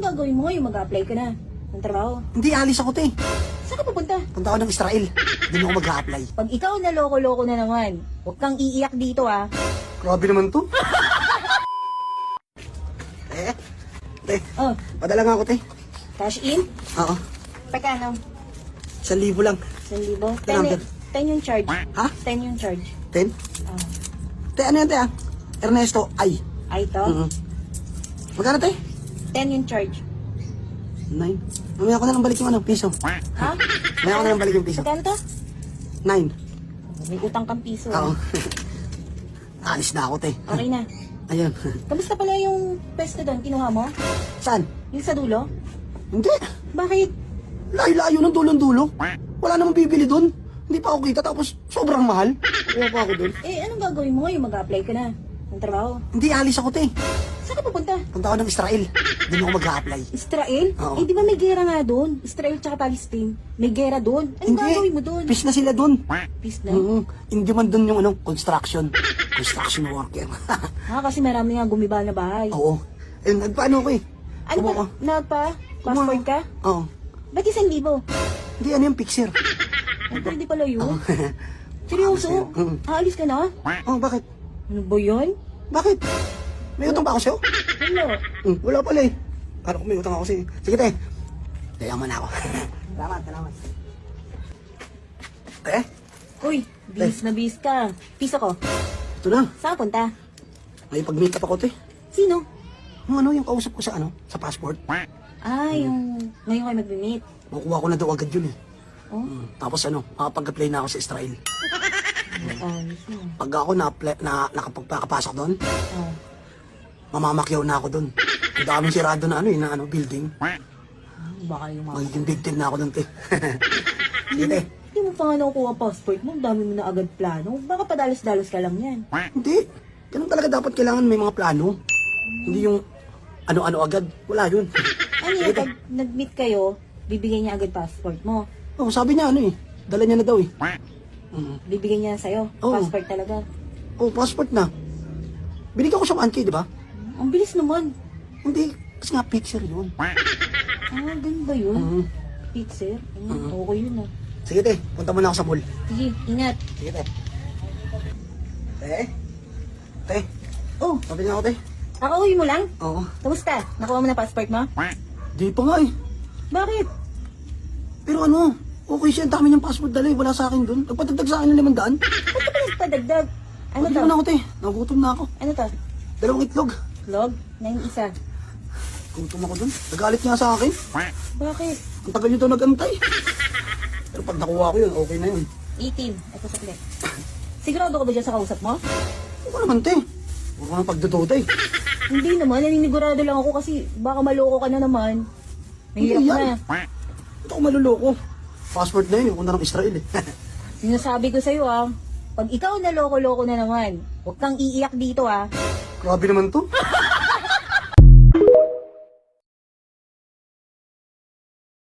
anong gagawin mo ngayon? Mag-a-apply ka na ng trabaho. Hindi, alis ako, te. Saan ka pupunta? Punta ako ng Israel. Doon ako mag-a-apply. Pag ikaw na loko-loko na naman, huwag kang iiyak dito ah. Grabe naman to. Te, Oh, padala nga ako, te. cash in? Oo. Pagkano? 1,000 lang. 1,000? Number. 10 yung charge. Ha? 10 yung charge. 10? Ah. Te, ano yan, te, ah? Ernesto, ay. Ay, ito? Magkano, te? 10 yung charge. 9. Mamaya ko na lang balik yung ano, piso. Ha? Mamaya ko na lang balik yung piso. Magkano to? 9. May utang kang piso. Oo. ah. Alis na ako, te. Okay na. Ayun. Kamusta pala yung pwesto doon? Kinuha mo? Saan? Yung sa dulo? Hindi. Bakit? Layo-layo ng dulong-dulo. Wala namang bibili doon. Hindi pa ako kita, tapos sobrang mahal. Kuha pa ako doon. Eh, anong gagawin mo ngayon? Mag-a-apply ka na ng trabaho. Hindi, alis ako, te. Saan ka pupunta? Punta ako ng Israel. Doon ako mag-a-apply. Israel? Oo. Eh, di ba may gera nga doon? Israel tsaka Palestine. May gera doon. Anong gagawin mo doon? Peace na sila doon. Peace na? Hindi man doon yung ano, construction. Construction worker. Ha, kasi marami nga gumiba na bahay. Oo. Eh, nagpaano ko eh. Ano ba? Nagpa? Passport ka? Oo. Ba't 1,000? Hindi, ano yung picture? Ay, pwede pala yun. Seryoso? Aalis ka na? Oh, bakit? Ano ba yun? Bakit? May utang pa ako sa'yo? Ano? Wala pala eh. Kala ko may utang ako sa'yo. Sige, te. Dayaman ako. Salamat. Te? Uy, bis na bis ka. Piso ko. Ito na. Saan ka punta? May pag-meet up ako, te. Sino? Yung kausap ko sa sa passport. Ah, yung ngayon kayo mag-meet. Makukuha ko na daw agad yun eh. Oh? Tapos makapag-apply na ako sa Israel. Ayos mo. Pag ako nakapagpakapasok doon, Oh. mamamakyaw na ako doon. Ang daming sirado na building. Baka yung mga... Magiging big deal na ako doon, te. Sige, te. Hindi mo pa nga nakukuha passport mo. Ang dami mo na agad plano. Baka padalos-dalos ka lang yan. Hindi. Ganun talaga dapat kailangan may mga plano. Hindi yung ano-ano agad. Wala yun. Ano yan, pag nag-meet kayo, bibigyan niya agad passport mo. Oh, sabi niya dala niya na daw eh. Bibigyan niya sa'yo. Oo. Passport talaga. Oh, passport na. Binigyan ko siya 1K, di ba? Ang bilis naman. Hindi, kasi nga picture yun. Ah, ganun ba yun? Pixel? Okay yun ah. Sige, te. Punta muna ako sa mall. Sige, ingat. Sige, te. Te. Oh, Sabi niya ako, te. kakauwi mo lang? Oo. Kamusta? Nakuha mo na passport mo? Di pa nga eh. Bakit? Pero okay siya. Ang dami niyang passport dala eh. Wala sa akin dun. Nagpatagdag sa akin ng 500. Ba't ka pa nagpadagdag? Ano Pagod to? na ako, te. Nagutom na ako. Ano to? 2 itlog. Log? Na yung isa. Gutom ako dun. Nagalit niya sa akin. Bakit? Ang tagal niyo daw nagantay. Pero pag nakuha ko yun, okay na yun. 18. Ito sa plate. Sigurado ka ba dyan sa kausap mo? Ako naman, te. Huwag ko nang pagdududa eh. Hindi naman. Naninigurado lang ako kasi baka maloko ka na naman. Mahirap Hindi na. yan. Ito ako maluloko. Passport na yun. Yung una ng Israel eh. Sinasabi ko sa'yo ah, pag ikaw na loko-loko na naman, huwag kang iiyak dito ah. Grabe naman to.